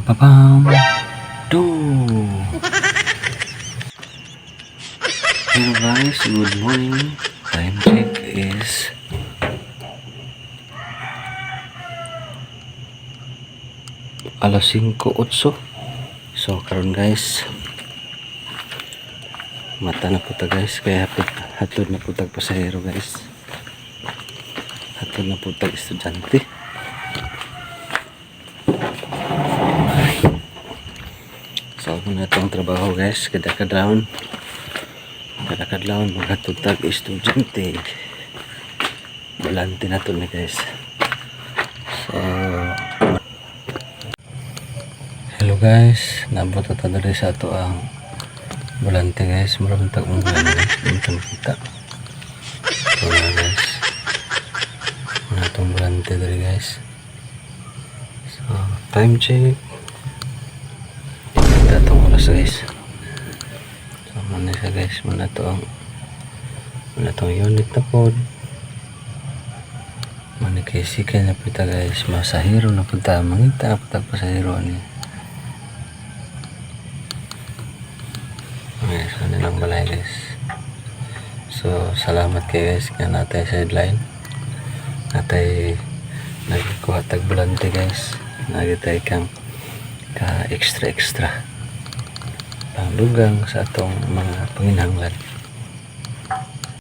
Papam. Do. Hello guys, good morning. Time check is alas 5:08. So karon guys, mata na puta guys, kaya hatod na putag pasahero guys, hatod na putag estudyante. So ako na itong trabaho guys, kada-kadlaon maghatod tag estudyante, balante na to ni guys. So hello guys, nabot ata diri sa ato ang volante guys, maraming tag mga guys, dito makita. So guys, muna itong volante diri guys. So time check, kita itong oras guys. So muna siya guys, muna itong unit na po. Muna kay sikay na pita guys, masahiro na punta, mangita na punta pasahiro ni. Guys, ano lang balay guys. So salamat kay guys kaya natay sideline, natay nagkuha tag volante guys, nagitay kang ka extra pangdugang sa atong mga panginahanglan.